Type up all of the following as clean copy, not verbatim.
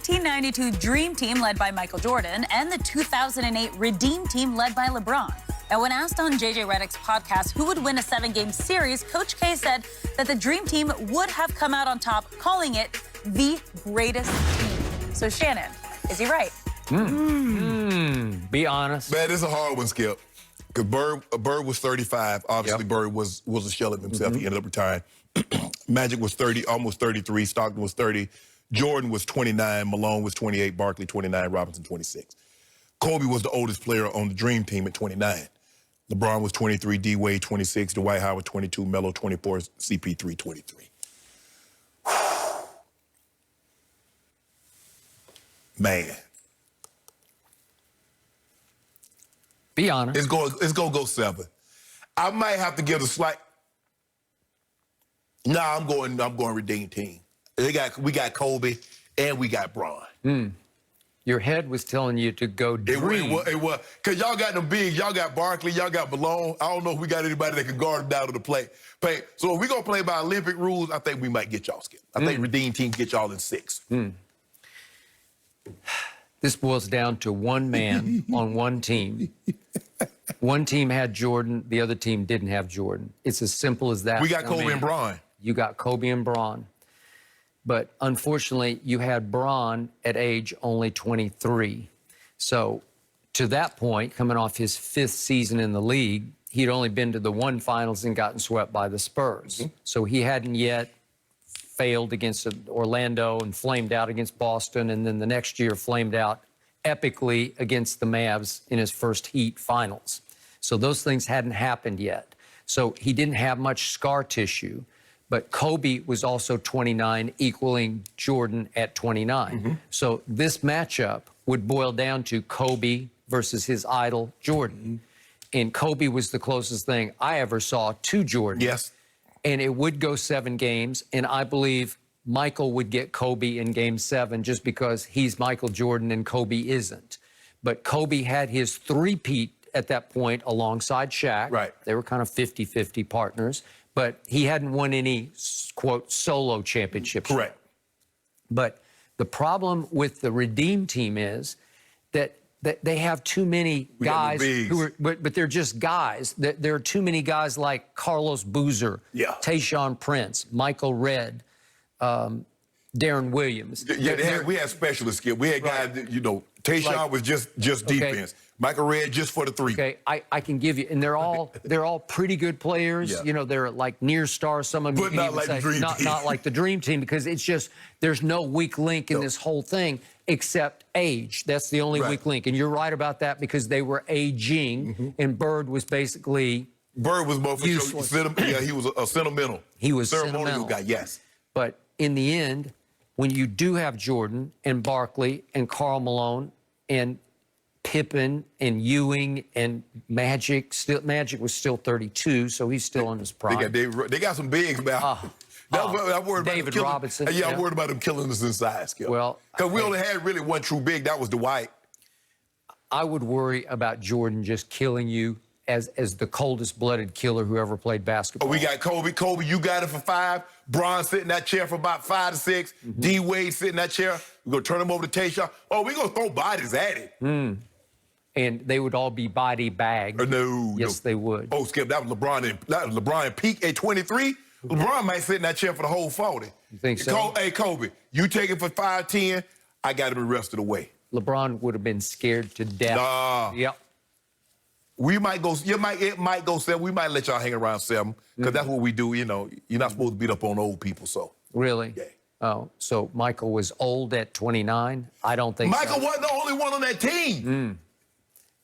1992 Dream Team led by Michael Jordan and the 2008 Redeem Team led by LeBron. Now, when asked on JJ Redick's podcast who would win a 7-game series, Coach K said that the Dream Team would have come out on top, calling it the greatest team. So, Shannon, is he right? Be honest. Man, it's a hard one, Skip. Because Bird was 35. Obviously, Bird was a shell of himself. He ended up retiring. Magic was 30, almost 33. Stockton was 30. Jordan was 29. Malone was 28. Barkley, 29. Robinson, 26. Kobe was the oldest player on the Dream Team at 29. LeBron was 23. D. Wade, 26. Dwight Howard, 22. Melo, 24. CP3, 23. Man. Be honest. It's gonna go 7. I might have to give a slight. Nah, I'm going Redeem Team. We got Kobe and we got Bron. Your head was telling you to go Dream. It was. Because y'all got them big. Y'all got Barkley. Y'all got Malone. I don't know if we got anybody that can guard them down to the plate. So if we're going to play by Olympic rules, I think we might get y'all, Skip. I think Redeem Team get y'all in 6. This boils down to one man on one team. One team had Jordan. The other team didn't have Jordan. It's as simple as that. We got Kobe and Bron. You got Kobe and Bron. But unfortunately, you had Bron at age only 23. So to that point, coming off his 5th season in the league, he'd only been to the one finals and gotten swept by the Spurs. So he hadn't yet failed against Orlando and flamed out against Boston, and then the next year flamed out epically against the Mavs in his first Heat finals. So those things hadn't happened yet. So he didn't have much scar tissue. But Kobe was also 29, equaling Jordan at 29. So this matchup would boil down to Kobe versus his idol, Jordan. And Kobe was the closest thing I ever saw to Jordan. Yes. And it would go 7 games. And I believe Michael would get Kobe in Game 7 just because he's Michael Jordan and Kobe isn't. But Kobe had his three-peat at that point alongside Shaq. Right. They were kind of 50-50 partners. But he hadn't won any, quote, solo championships. Correct. But the problem with the Redeem Team is that they have too many guys who are, but they're just guys. There are too many guys like Carlos Boozer, Tayshaun Prince, Michael Redd, Darren Williams. Yeah, we had specialists, Skip. We had guys, Tayshaun was just defense. Michael Redd just for the 3. Okay, I can give you, and they're all pretty good players. Yeah. They're like near stars. Some of them, but not like the Dream Team. Not like the Dream Team, because it's just there's no weak link in this whole thing except age. That's the only weak link, and you're right about that because they were aging, and Bird was basically more for useless. he was a sentimental. He was ceremonial guy. Yes. But in the end, when you do have Jordan and Barkley and Karl Malone and Pippen and Ewing and Magic, Magic was still 32, so he's still in his prime. They got some bigs, man. I'm worried David about Robinson. I'm worried about them killing us inside, Skip. Well, because we only had really one true big. That was Dwight. I would worry about Jordan just killing you as the coldest-blooded killer who ever played basketball. We got Kobe. Kobe, you got it for 5. Bron sitting in that chair for about 5 to 6. D. Wade sitting in that chair. We're going to turn him over to Tayshaun. Oh, we're going to throw bodies at it. And they would all be body bagged. No. Yes, they would. Oh, Skip, that was LeBron peak at 23. LeBron might sit in that chair for the whole 40. You think so? Hey, Kobe, you take it for 5-10. I got him the rest of the way. LeBron would have been scared to death. Yep. We might go, it might go 7. We might let y'all hang around 7, because that's what we do, You're not supposed to beat up on old people, so. Really? Yeah. Oh, so Michael was old at 29? I don't think Michael wasn't the only one on that team.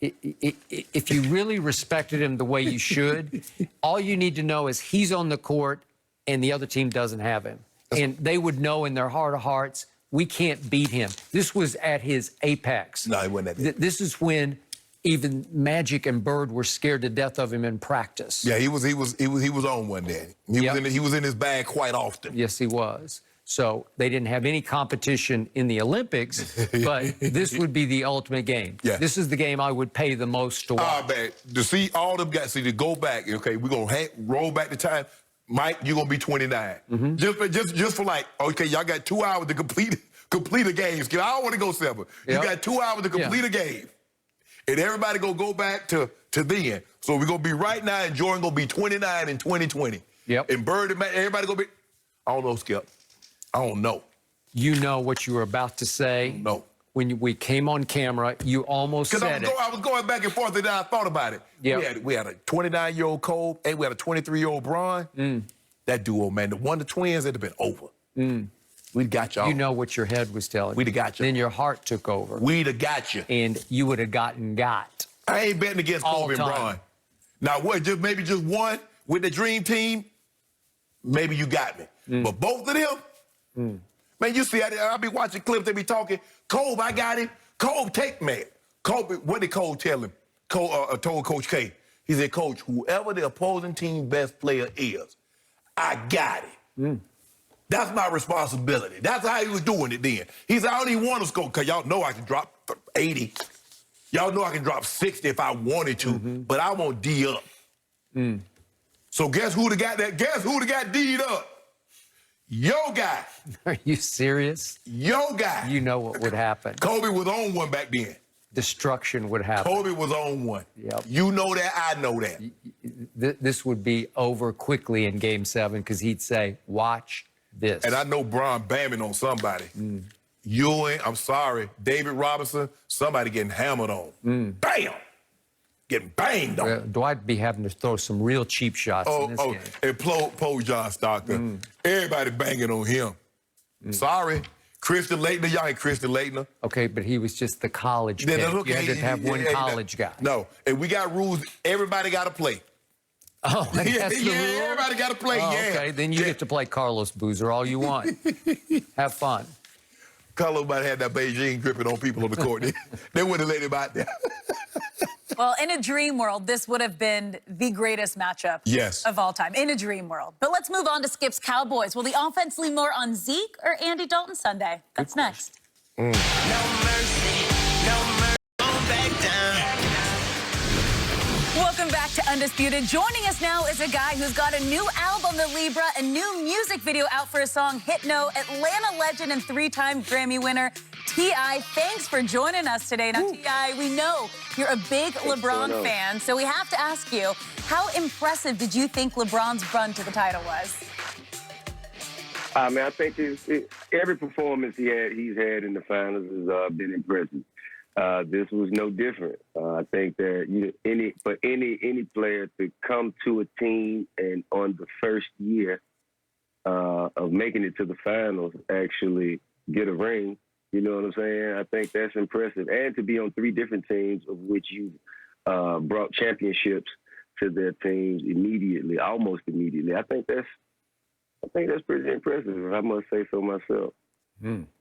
If you really respected him the way you should, all you need to know is he's on the court and the other team doesn't have him. And they would know in their heart of hearts, we can't beat him. This was at his apex. No, he wasn't at This is when even Magic and Bird were scared to death of him in practice. Yeah, he was on one day. He was in his bag quite often. Yes, he was. So they didn't have any competition in the Olympics, but this would be the ultimate game. Yeah. This is the game I would pay the most to watch. Man, to see all them guys, to go back, okay, we're going to roll back the time. Mike, you're going to be 29. Just for like, okay, y'all got 2 hours to complete complete a game, Skip. I don't want to go 7. You got 2 hours to complete a game. And everybody going to go back to then. So we're going to be right now, and Jordan going to be 29 in 2020. Yep. And Bird and everybody going to be, I don't know, Skip. I don't know. You know what you were about to say. No. When we came on camera, you almost said it. I was going back and forth, and then I thought about it. Yep. We had a 29-year-old Cole, and we had a 23-year-old Bron. That duo, man, the Wonder Twins, it'd have been over. We'd got y'all. You know what your head was telling you. We'd have got you. Then your heart took over. We'd have got you. And you would have gotten got. I ain't betting against Kobe and Bron. Now, what? Maybe just one with the Dream Team? Maybe you got me. But both of them? Man, you see, I'll be watching clips, they be talking. Kobe, I got him. Kobe, take me. Kobe, what did Kobe tell him? Kobe told Coach K. He said, Coach, whoever the opposing team best player is, I got it. That's my responsibility. That's how he was doing it then. He said, I don't even want to score, because y'all know I can drop 80. Y'all know I can drop 60 if I wanted to, but I want D up. So guess who got that? Guess who got D'd up? Yo guy. Are you serious? Yo guy. You know what would happen. Kobe was on one back then. Destruction would happen. Kobe was on one. Yep. You know that, I know that. This would be over quickly in Game 7 because he'd say, watch this. And I know Bron bamming on somebody. Ewing, I'm sorry, David Robinson, somebody getting hammered on. Bam! Getting banged on. Dwight be having to throw some real cheap shots in this game. And Poe John Stockton. Everybody banging on him. Sorry. Christian Laettner, y'all ain't Christian Laettner. Okay, but he was just the college kid. You had to have one college guy. No, and we got rules. Everybody got to play. Oh, that's the rule? Everybody got to play, Okay, then you get to play Carlos Boozer all you want. Have fun. Carlos might have that Beijing dripping on people on the court. They wouldn't have let him out there. Well, in a dream world, this would have been the greatest matchup of all time, in a dream world. But let's move on to Skip's Cowboys. Will the offense lean more on Zeke or Andy Dalton Sunday? That's next. No mercy, don't back down. Welcome back to Undisputed. Joining us now is a guy who's got a new album, The Libra, a new music video out for his song Hit No, Atlanta legend and 3-time Grammy winner, T.I. Thanks for joining us today. Now, T.I., we know you're a big LeBron fan, so we have to ask you, how impressive did you think LeBron's run to the title was? I mean, I think every performance he's had in the finals has been impressive. This was no different. I think that any player to come to a team and on the first year of making it to the finals actually get a ring, you know what I'm saying? I think that's impressive. And to be on 3 different teams of which you brought championships to their teams immediately, almost immediately. I think that's pretty impressive, if I must say so myself.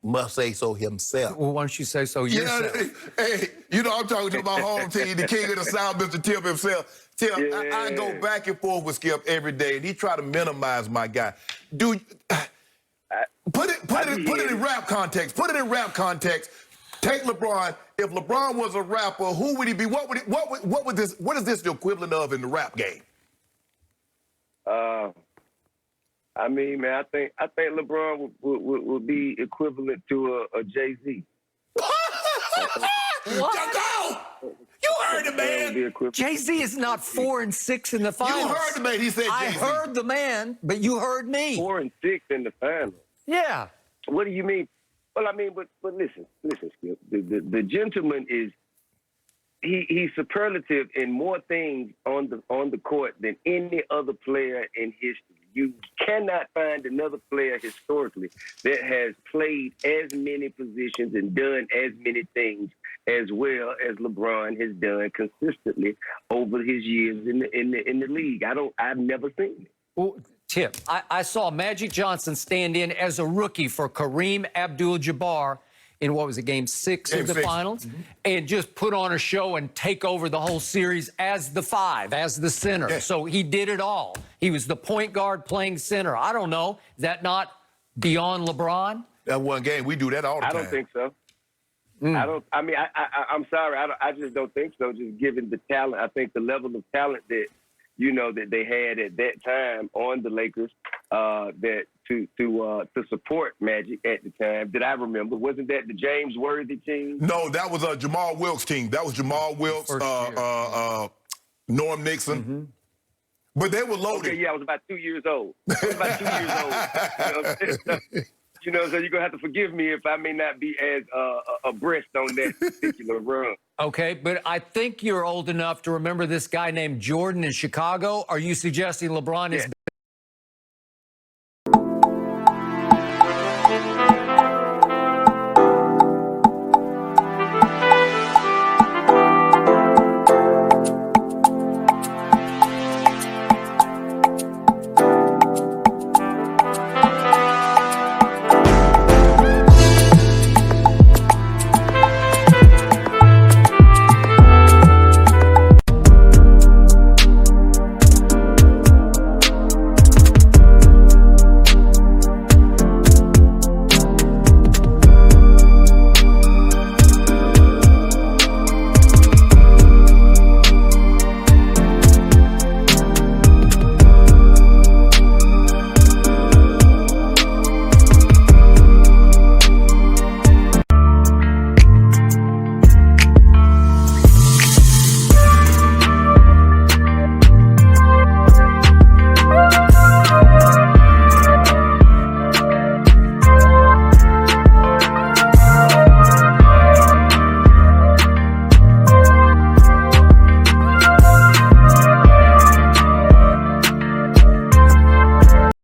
Must say so himself. Well, why don't you say so yourself? Hey, you know I'm talking to my home team, the king of the South, Mr. Tip himself. Tip, I go back and forth with Skip every day, and he try to minimize my guy. Dude, put it in rap context. Put it in rap context. Take LeBron. If LeBron was a rapper, who would he be? What is this the equivalent of in the rap game? I mean, man, I think LeBron would be equivalent to a Jay-Z. What? You heard the man. Jay-Z is not 4 and 6 in the finals. You heard the man. He said Jay-Z. I heard the man, but you heard me. 4 and 6 in the finals. Yeah. What do you mean? Well, I mean, but listen, Skip. The gentleman is he's superlative in more things on the court than any other player in history. You cannot find another player historically that has played as many positions and done as many things as well as LeBron has done consistently over his years in the league. I've never seen it. Well, Tip, I saw Magic Johnson stand in as a rookie for Kareem Abdul-Jabbar in, what was it, Game 6 of the finals, and just put on a show and take over the whole series as the 5, as the center. Yeah. So he did it all. He was the point guard playing center. I don't know. Is that not beyond LeBron? That one game, we do that all the time. I don't think so. I'm sorry. I just don't think so, just given the talent. I think the level of talent that, that they had at that time on the Lakers, that to support Magic at the time that I remember. Wasn't that the James Worthy team? No, that was Jamal Wilkes' team. That was Jamal Wilkes, Norm Nixon. But they were loaded. Okay, yeah, I was about 2 years old. I was about 2 years old. You know, so you're going to have to forgive me if I may not be as abreast on that particular run. Okay, but I think you're old enough to remember this guy named Jordan in Chicago. Are you suggesting LeBron is